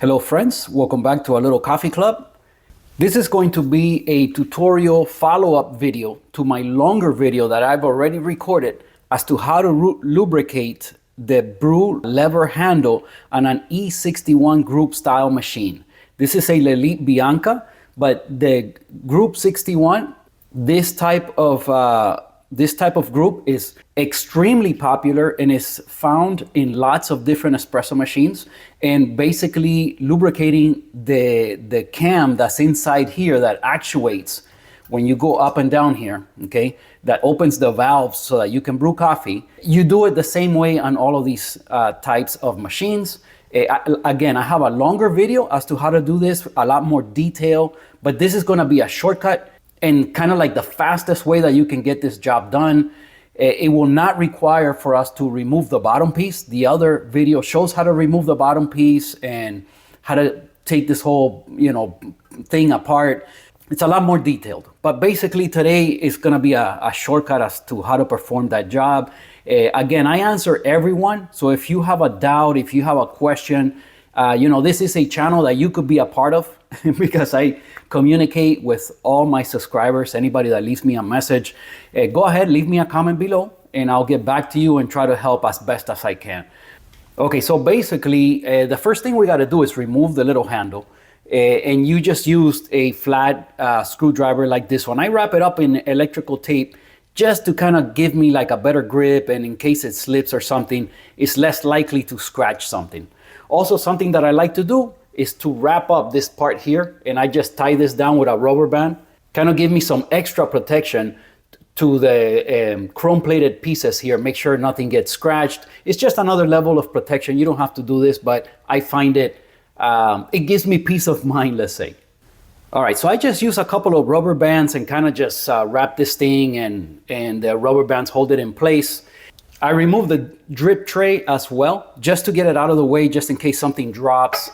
Hello friends, welcome back to our little coffee club. This is going to be a tutorial follow-up video to my longer video that I've already recorded as to how to lubricate the Brew lever handle on an E61 group style machine. This is a L'Elite Bianca, but the Group 61, this type of group is extremely popular and is found in lots of different espresso machines, and basically lubricating the cam that's inside here that actuates when you go up and down here, okay, that opens the valves so that you can brew coffee. You do it the same way on all of these types of machines. Again, I have a longer video as to how to do this, a lot more detail, but this is gonna be a shortcut and kind of like the fastest way that you can get this job done. It will not require for us to remove the bottom piece. The other video shows how to remove the bottom piece and how to take this whole, thing apart. It's a lot more detailed, but basically today is gonna be a shortcut as to how to perform that job. Again, I answer everyone. So if you have a doubt, if you have a question, this is a channel that you could be a part of because I communicate with all my subscribers. Anybody that leaves me a message, go ahead, leave me a comment below and I'll get back to you and try to help as best as I can. Okay, so basically the first thing we got to do is remove the little handle, and you just used a flat screwdriver like this one. I wrap it up in electrical tape just to kind of give me like a better grip, and in case it slips or something, it's less likely to scratch something. Also, something that I like to do is to wrap up this part here, and I just tie this down with a rubber band, kind of give me some extra protection to the chrome plated pieces here, make sure nothing gets scratched. It's just another level of protection. You don't have to do this, but I find it gives me peace of mind, let's say. All right, so I just use a couple of rubber bands and kind of just wrap this thing, and the rubber bands hold it in place. I remove the drip tray as well, just to get it out of the way, just in case something drops.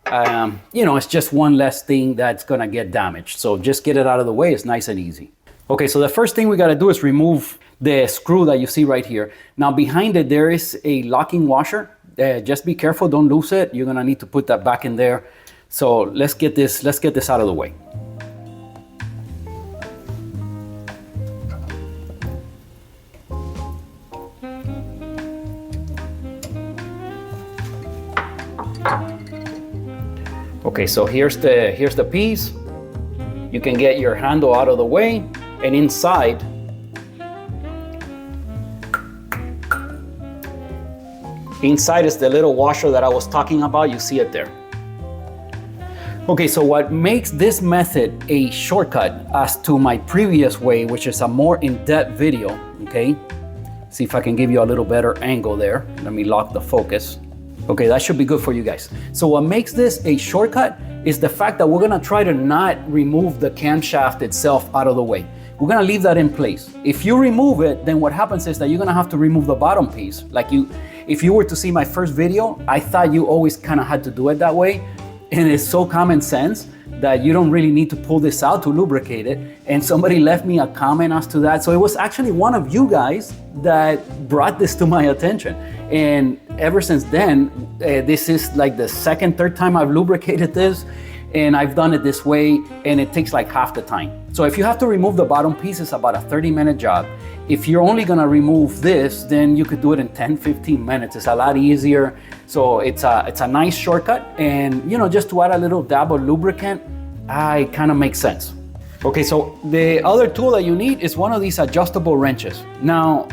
It's just one less thing that's gonna get damaged. So just get it out of the way, it's nice and easy. Okay, so the first thing we gotta do is remove the screw that you see right here. Now behind it, there is a locking washer. Just be careful, don't lose it. You're gonna need to put that back in there. So let's get this out of the way. Okay, so here's the piece. You can get your handle out of the way, and inside is the little washer that I was talking about. You see it there. Okay, so what makes this method a shortcut as to my previous way, which is a more in-depth video, okay? See if I can give you a little better angle there. Let me lock the focus. Okay, that should be good for you guys. So what makes this a shortcut is the fact that we're gonna try to not remove the camshaft itself out of the way. We're gonna leave that in place. If you remove it, then what happens is that you're gonna have to remove the bottom piece. If you were to see my first video, I thought you always kind of had to do it that way. And it's so common sense that you don't really need to pull this out to lubricate it. And somebody left me a comment as to that. So it was actually one of you guys that brought this to my attention. And ever since then, this is like the second, third time I've lubricated this, and I've done it this way, and it takes like half the time. So if you have to remove the bottom piece, it's about a 30-minute job. If you're only gonna remove this, then you could do it in 10, 15 minutes. It's a lot easier. So it's a nice shortcut, and just to add a little dab of lubricant, it kind of makes sense. Okay, so the other tool that you need is one of these adjustable wrenches. Now,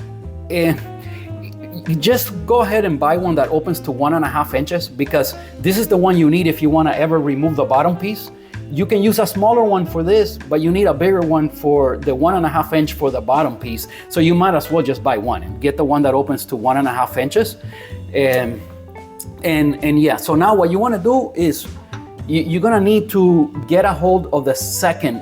just go ahead and buy one that opens to 1.5 inches, because this is the one you need if you want to ever remove the bottom piece. You can use a smaller one for this, but you need a bigger one for the 1.5 inch for the bottom piece. So you might as well just buy one and get the one that opens to 1.5 inches. And yeah, so now what you want to do is you're gonna need to get a hold of the second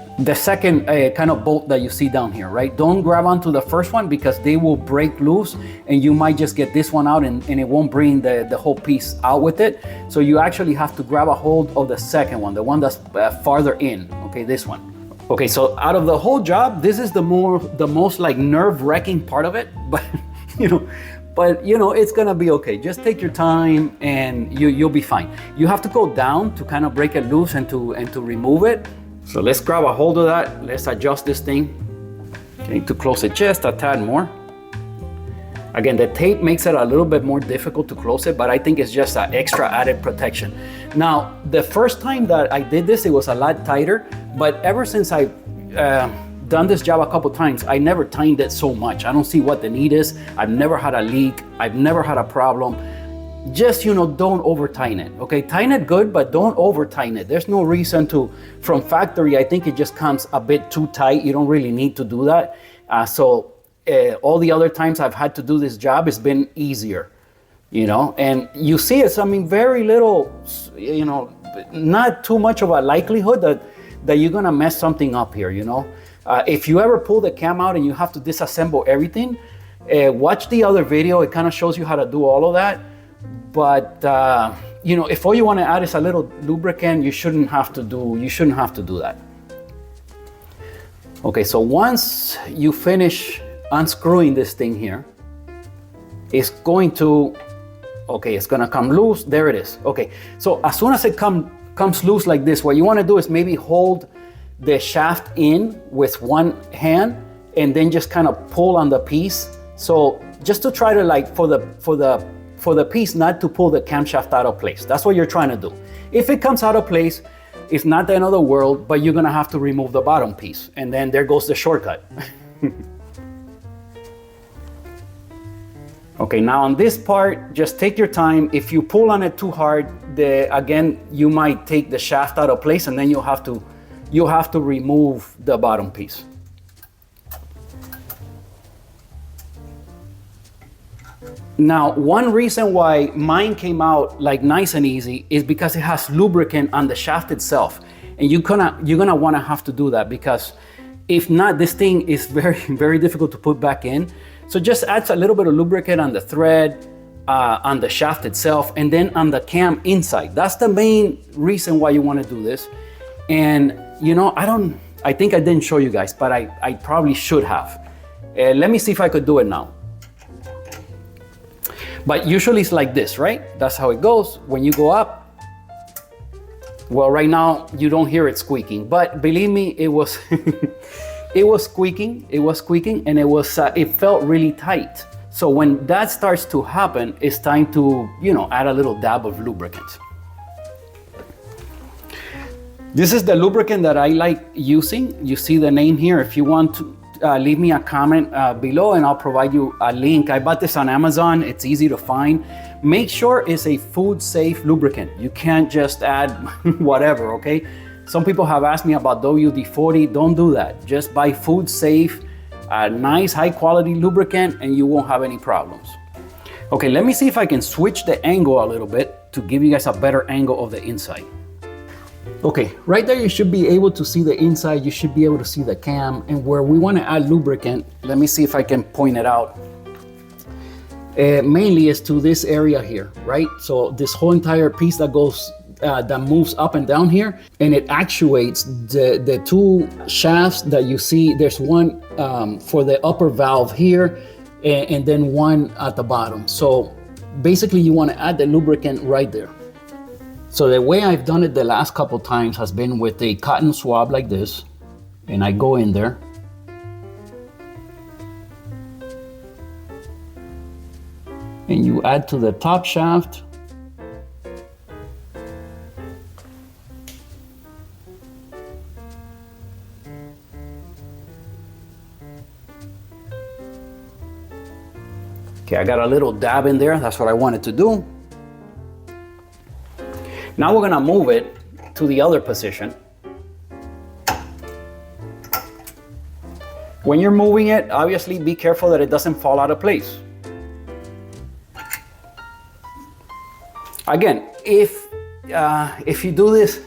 kind of bolt that you see down here, right? Don't grab onto the first one, because they will break loose and you might just get this one out and it won't bring the whole piece out with it. So you actually have to grab a hold of the second one, the one that's farther in, okay, this one. Okay, so out of the whole job, this is the most like nerve-wracking part of it, but but you know, it's gonna be okay. Just take your time and you'll be fine. You have to go down to kind of break it loose and to remove it. So let's grab a hold of that. Let's adjust this thing. Okay, to close it just a tad more. Again, the tape makes it a little bit more difficult to close it, but I think it's just an extra added protection. Now, the first time that I did this, it was a lot tighter, but ever since I've done this job a couple times, I never tightened it so much. I don't see what the need is. I've never had a leak. I've never had a problem. Just, you know, don't over tighten it, okay? Tighten it good, but don't over tighten it. There's no reason to, from factory, I think it just comes a bit too tight. You don't really need to do that. All the other times I've had to do this job, it's been easier, you know? And you see it's, I mean, very little, you know, not too much of a likelihood that you're gonna mess something up here, you know? If you ever pull the cam out and you have to disassemble everything, watch the other video. It kind of shows you how to do all of that. But you know, if all you want to add is a little lubricant, you shouldn't have to do that. Okay, so once you finish unscrewing this thing here, it's going to come loose. There it is. Okay, so as soon as it comes loose like this, what you want to do is maybe hold the shaft in with one hand and then just kind of pull on the piece. So just to try to, like, for the piece not to pull the camshaft out of place. That's what you're trying to do. If it comes out of place, it's not the end of the world, but you're gonna have to remove the bottom piece, and then there goes the shortcut. Okay, now on this part, just take your time. If you pull on it too hard, again, you might take the shaft out of place, and then you'll have to remove the bottom piece. Now, one reason why mine came out like nice and easy is because it has lubricant on the shaft itself. And you're gonna wanna have to do that, because if not, this thing is very, very difficult to put back in. So just add a little bit of lubricant on the thread, on the shaft itself, and then on the cam inside. That's the main reason why you wanna do this. And you know, I think I didn't show you guys, but I probably should have. Let me see if I could do it now. But usually it's like this, right? That's how it goes. When you go up, well, right now you don't hear it squeaking, but believe me, it was it was squeaking, and it felt really tight. So when that starts to happen, it's time to, you know, add a little dab of lubricant. This is the lubricant that I like using. You see the name here. If you want to leave me a comment below and I'll provide you a link. I bought this on Amazon. It's easy to find. Make sure it's a food safe lubricant. You can't just add whatever, okay? Some people have asked me about WD-40. Don't do that. Just buy food safe, nice high quality lubricant, and you won't have any problems. Okay, let me see if I can switch the angle a little bit to give you guys a better angle of the inside. Okay, right there you should be able to see the inside, you should be able to see the cam, and where we want to add lubricant, let me see if I can point it out. Mainly is to this area here, right? So this whole entire piece that goes, that moves up and down here, and it actuates the two shafts that you see. There's one for the upper valve here, and then one at the bottom. So basically you want to add the lubricant right there. So the way I've done it the last couple times has been with a cotton swab like this, and I go in there. And you add to the top shaft. Okay, I got a little dab in there. That's what I wanted to do. Now we're gonna move it to the other position. When you're moving it, obviously be careful that it doesn't fall out of place. Again, if you do this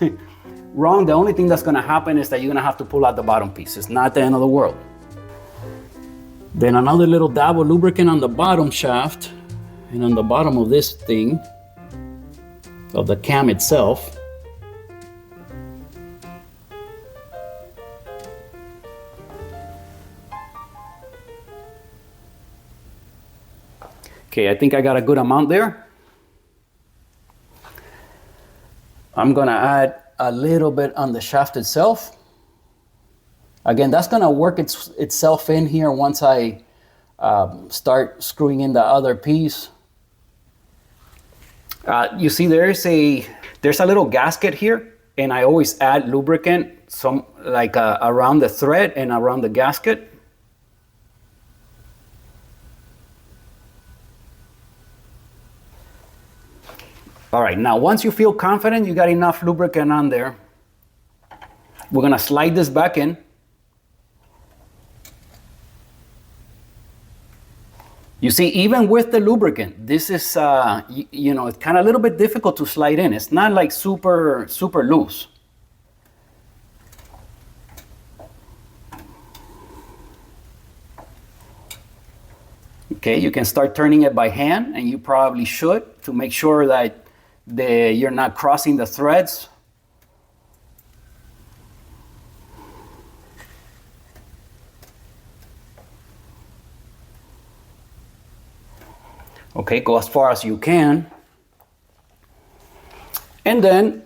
wrong, the only thing that's gonna happen is that you're gonna have to pull out the bottom piece. It's not the end of the world. Then another little dab of lubricant on the bottom shaft and on the bottom of this thing, of the cam itself. Okay, I think I got a good amount there. I'm gonna add a little bit on the shaft itself. Again, that's gonna work itself in here once I start screwing in the other piece. You see there's a little gasket here, and I always add lubricant around the thread and around the gasket. All right, now once you feel confident you got enough lubricant on there, we're gonna slide this back in. You see, even with the lubricant, this is, you know, it's kind of a little bit difficult to slide in. It's not like super loose. Okay, you can start turning it by hand, and you probably should, to make sure that you're not crossing the threads. Okay, go as far as you can. And then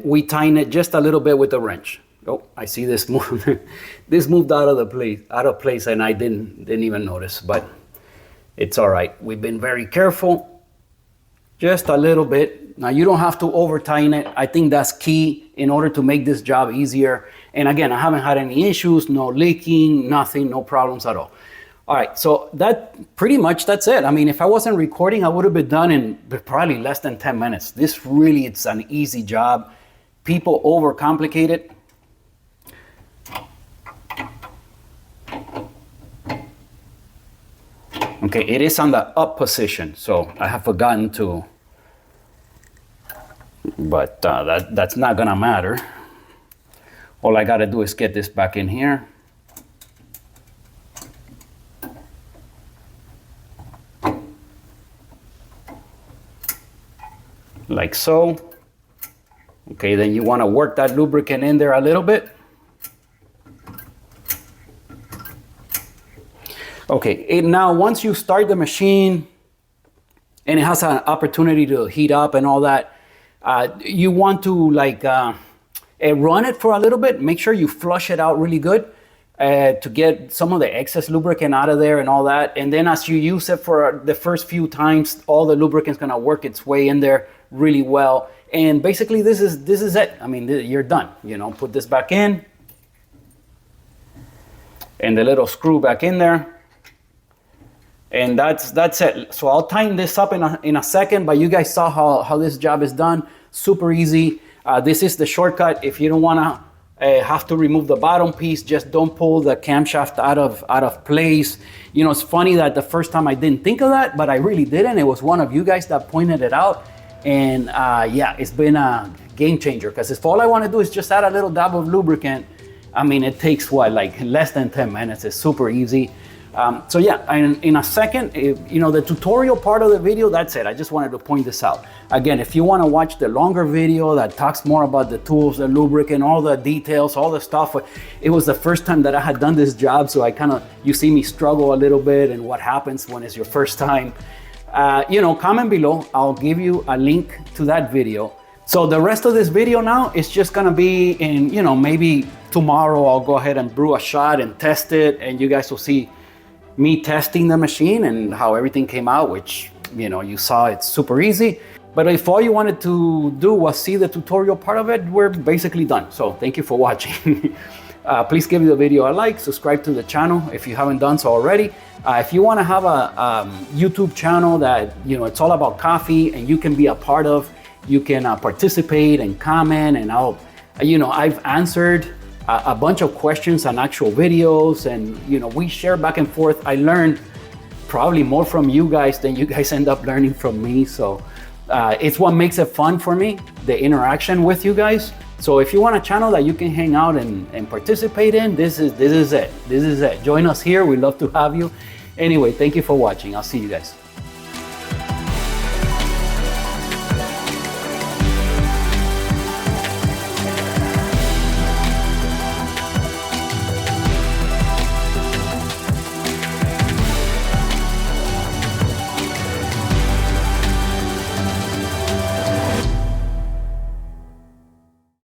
we tighten it just a little bit with the wrench. Oh, I see this move. This moved out of place, and I didn't even notice, but it's all right. We've been very careful. Just a little bit. Now you don't have to over tighten it. I think that's key in order to make this job easier. And again, I haven't had any issues, no leaking, nothing, no problems at all. All right, so that's it. I mean, if I wasn't recording, I would have been done in probably less than 10 minutes. This really, it's an easy job. People overcomplicate it. Okay, it is on the up position, so I have forgotten to, but that's not gonna matter. All I gotta do is get this back in here. Like so. Okay, then you wanna work that lubricant in there a little bit. Okay, now once you start the machine and it has an opportunity to heat up and all that, you want to run it for a little bit. Make sure you flush it out really good to get some of the excess lubricant out of there and all that. And then as you use it for the first few times, all the lubricant's gonna work its way in there really well. And basically this is it. I mean, you're done. You know, put this back in and the little screw back in there. And that's it. So I'll tighten this up in a second, but you guys saw how this job is done. Super easy. This is the shortcut. If you don't wanna have to remove the bottom piece, just don't pull the camshaft out of place. You know, it's funny that the first time I didn't think of that, but I really didn't. It was one of you guys that pointed it out. And yeah, it's been a game changer, because if all I wanna do is just add a little dab of lubricant, I mean, it takes what, like less than 10 minutes. It's super easy. So yeah, in a second, you know, the tutorial part of the video, that's it. I just wanted to point this out. Again, if you want to watch the longer video that talks more about the tools, the lubricant, all the details, all the stuff, it was the first time that I had done this job, so you see me struggle a little bit and what happens when it's your first time. You know, comment below. I'll give you a link to that video. So the rest of this video now is just gonna be in, you know, maybe tomorrow I'll go ahead and brew a shot and test it, and you guys will see me testing the machine and how everything came out, which, you know, you saw it's super easy. But if all you wanted to do was see the tutorial part of it, we're basically done. So thank you for watching. Please give the video a like, subscribe to the channel if you haven't done so already. If you want to have a YouTube channel that, you know, it's all about coffee and you can be a part of, you can participate and comment, and I've answered a bunch of questions on actual videos, and you know, we share back and forth. I learned probably more from you guys than you guys end up learning from me, so it's what makes it fun for me, the interaction with you guys. So if you want a channel that you can hang out and participate in, this is it. Join us here. We'd love to have you. Anyway, thank you for watching. I'll see you guys.